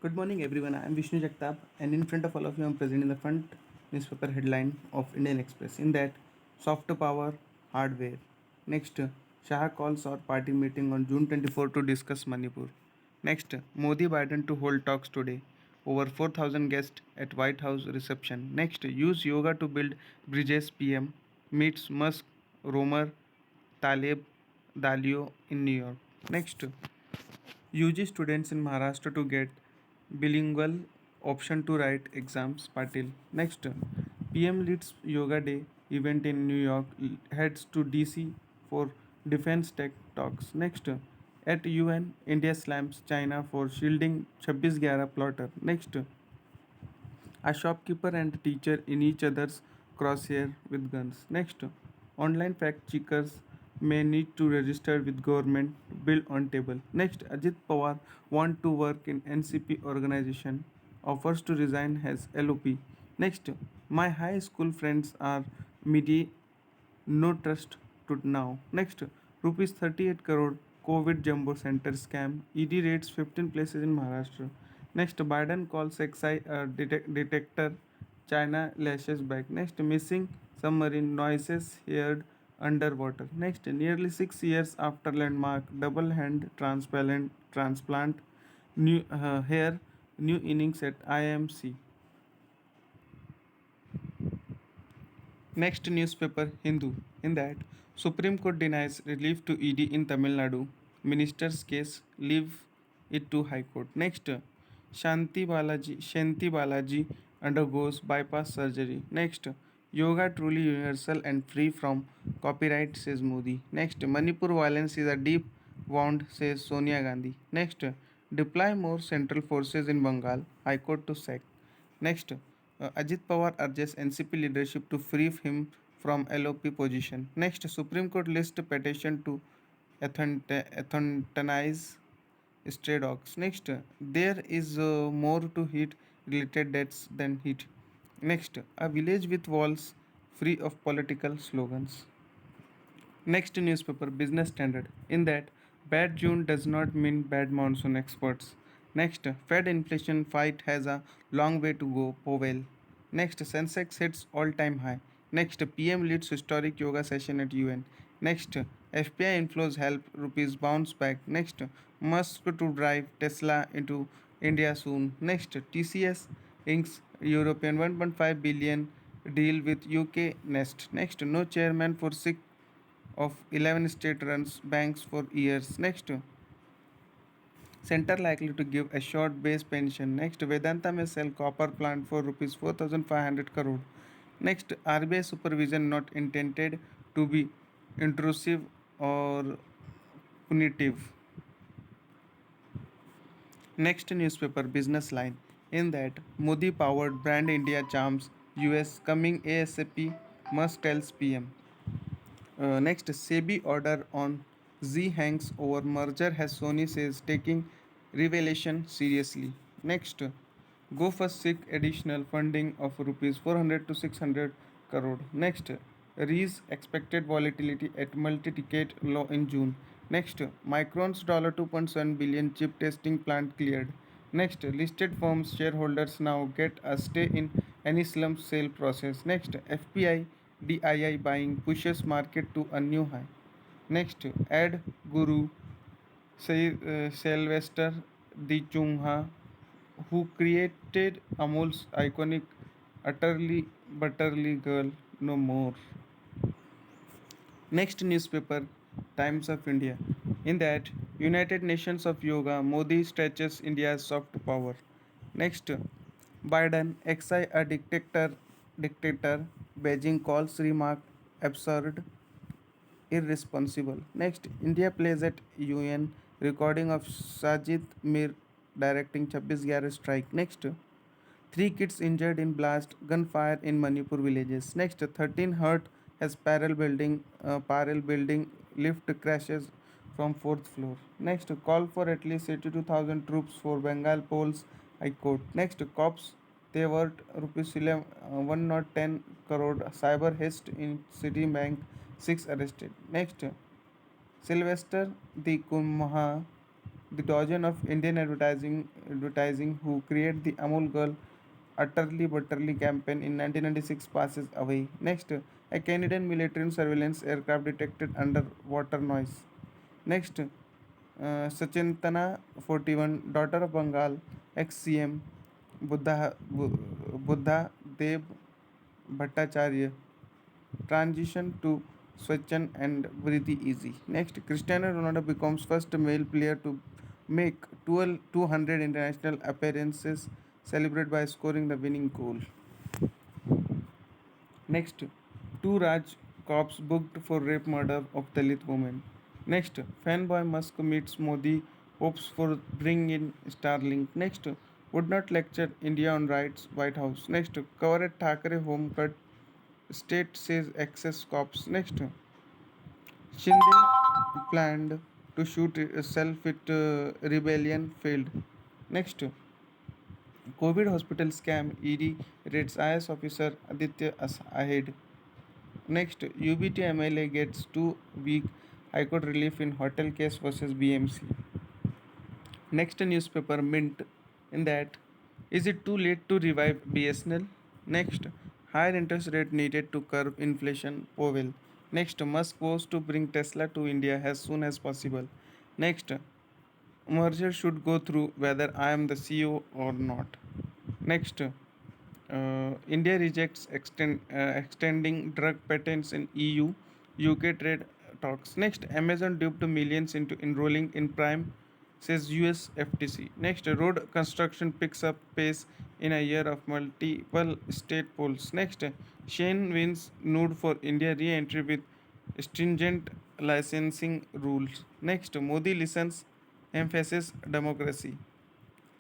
Good morning, everyone. I am Vishnu Jagtap, and in front of all of you, I am presenting the front newspaper headline of Indian Express. In that, soft power, hardware. Next, Shah calls our party meeting on June 24 to discuss Manipur. Next, Modi Biden to hold talks today. Over 4,000 guests at White House reception. Next, use yoga to build bridges. PM meets Musk, Romer, Taleb, Dalio in New York. Next, UG students in Maharashtra to get bilingual option to write exams. Patil. Next, PM leads Yoga Day event in New York, heads to DC for defense tech talks. Next, at UN, India slams China for shielding 26/11 plotter. Next, a shopkeeper and teacher in each other's crosshair with guns. Next, online fact checkers may need to register with government bill on table. Next, Ajit Pawar want to work in NCP organization, offers to resign as LOP. Next, my high school friends are midi no trust to now. Next, rupees 38 crore COVID jumbo center scam. ED rates 15 places in Maharashtra. Next, Biden calls XI detector. China lashes back. Next, missing submarine noises heard underwater. Next, nearly 6 years after landmark double hand transplant, new hair, new innings at IMC. Next newspaper Hindu. In that, Supreme Court denies relief to ED in Tamil Nadu. Minister's case leave it to High Court. Next, Shanti Balaji undergoes bypass surgery. Next, yoga truly universal and free from copyright, says Modi. Next, Manipur violence is a deep wound, says Sonia Gandhi. Next, deploy more central forces in Bengal. High Court to sack. Next, Ajit Pawar urges NCP leadership to free him from LOP position. Next, Supreme Court lists petition to euthanize stray dogs. Next, there is more to heat related deaths than heat. Next, a village with walls free of political slogans. Next newspaper, Business Standard. In that, bad June does not mean bad monsoon, experts. Next, Fed inflation fight has a long way to go, Powell. Next, Sensex hits all-time high. Next, PM leads historic yoga session at UN. Next, FPI inflows help rupees bounce back. Next, Musk to drive Tesla into India soon. Next, TCS inks European 1.5 billion deal with UK Nest. Next, no chairman for sick of 11 state runs banks for years. Next, center likely to give a short base pension. Next, Vedanta may sell copper plant for rupees 4,500 crore. Next, RBI supervision not intended to be intrusive or punitive. Next newspaper, Business Line. In that, Modi powered brand India charms US coming ASAP, must tells PM. Next, SEBI order on Z hangs over merger has Sony says taking revelation seriously. Next, go for seek additional funding of rupees 400 to 600 crore. Next, Rees expected volatility at multi-decade low in June. Next, Micron's $2.7 billion chip testing plant cleared. Next, listed firms shareholders now get a stay in any slump sale process. Next, FPI DII buying pushes market to a new high. Next, add Guru Sylvester Di Chungha, who created Amul's iconic utterly butterly girl no more. Next newspaper, Times of India. In that, United Nations of Yoga, Modi stretches India's soft power. Next, Biden, XI a dictator, Beijing calls remark absurd, irresponsible. Next, India plays at UN, recording of Sajid Mir directing 26/11 strike. Next, three kids injured in blast, gunfire in Manipur villages. Next, 13 hurt as parallel building lift crashes from fourth floor. Next, call for at least 82,000 troops for Bengal polls. High Court. Next, cops they worth rupees 11, 110 crore cyber heist in Citibank. 6 arrested. Next, Sylvester the Kumha the dozen of Indian advertising who create the Amul Girl Utterly Butterly campaign in 1996 passes away. Next, a Canadian military surveillance aircraft detected underwater noise. Next, Sachintana 41, daughter of Bengal, ex-CM Buddha Dev Bhattacharya, transition to Swachan and breathe easy. Next, Cristiano Ronaldo becomes first male player to make 200 international appearances, celebrated by scoring the winning goal. Next, two Raj cops booked for rape murder of Dalit woman. Next, fanboy Musk meets Modi, hopes for bring in Starlink. Next, would not lecture India on rights, White House. Next, cover at Thackeray home cut, state says excess cops. Next, Shinde planned to shoot self with rebellion failed. Next, COVID hospital scam, ED raids IS officer Aditya ahead. Next, UBT MLA gets 2 week High Court relief in hotel case versus BMC. Next newspaper Mint in that, is it too late to revive BSNL? Next, higher interest rate needed to curb inflation, Powell. Next, Musk vows to bring Tesla to India as soon as possible. Next, merger should go through whether I am the CEO or not. Next, India rejects extending drug patents in EU, UK trade talks. Next, Amazon duped millions into enrolling in Prime, says US FTC. Next, road construction picks up pace in a year of multiple state polls. Next, Shane wins nude for India re-entry with stringent licensing rules. Next, Modi listens, emphasizes democracy.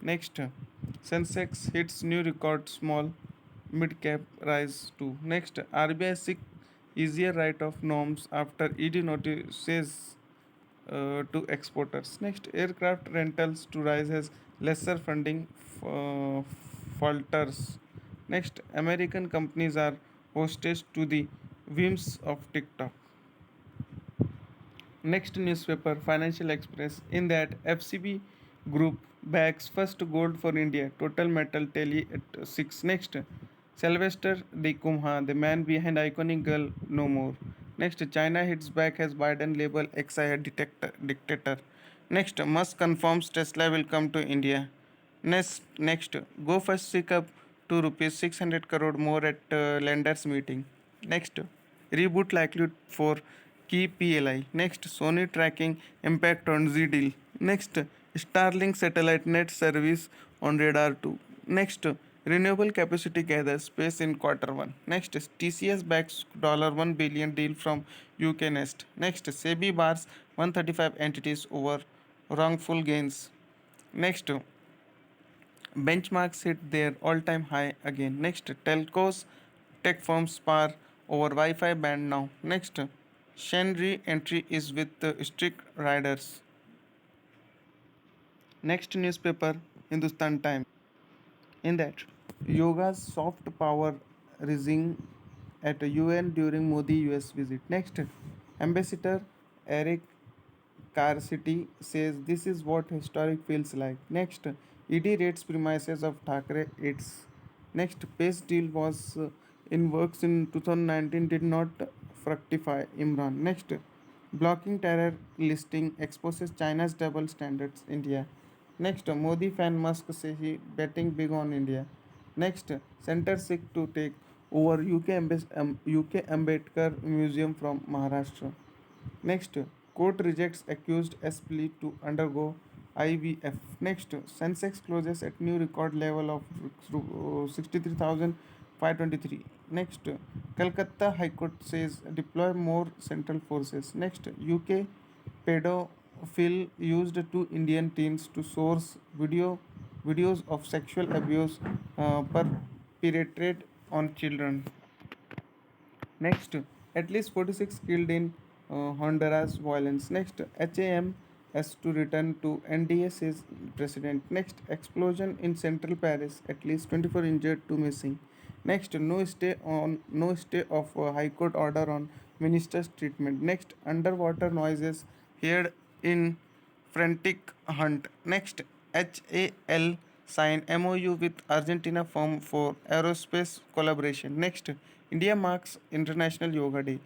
Next, Sensex hits new record, small mid cap rise to. Next, RBI seek easier write off norms after ED notices to exporters. Next, aircraft rentals to rise as lesser funding falters. Next, American companies are hostage to the whims of TikTok. Next newspaper, Financial Express. In that, FCB Group bags first gold for India. Total metal tally at 6. Next, Sylvester de Kumha, the man behind iconic girl no more. Next, China hits back as Biden label XI dictator. Next, Musk confirms Tesla will come to India. Next, go first seek up to rupees 600 crore more at lenders meeting. Next, reboot likely for key PLI. Next, Sony tracking impact on Z deal. Next, Starlink satellite net service on radar 2. Next, renewable capacity gathers space in quarter 1. Next, TCS backs $1 billion deal from UK Nest. Next, SEBI bars 135 entities over wrongful gains. Next, benchmarks hit their all-time high again. Next, telcos, tech firms spar over Wi-Fi band now. Next, Shenri entry is with strict riders. Next newspaper, Hindustan Times. In that, yoga's soft power rising at UN during Modi US visit. Next, Ambassador Eric Carcity says this is what historic feels like. Next, ED rates premises of Thackeray its. Next, PACE deal was in works in 2019 did not fructify Imran. Next, blocking terror listing exposes China's double standards India. Next, Modi fan Musk say he betting big on India. Next, center seek to take over UK Ambedkar Museum from Maharashtra. Next, court rejects accused S plea to undergo IVF. Next, Sensex closes at new record level of 63,523. Next, Calcutta High Court says deploy more central forces. Next, UK pedophile used two Indian teens to source videos of sexual abuse perpetrated on children. Next, at least 46 killed in Honduras violence. Next, HAM has to return to NDA, says president. Next, explosion in central Paris. At least 24 injured, 2 missing. Next, no stay of High Court order on minister's treatment. Next, underwater noises heard in frantic hunt. Next, HAL sign MOU with Argentina firm for aerospace collaboration. Next, India marks International Yoga Day.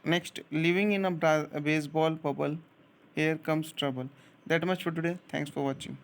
Next, living in a baseball bubble. Here comes trouble. That much for today. Thanks for watching.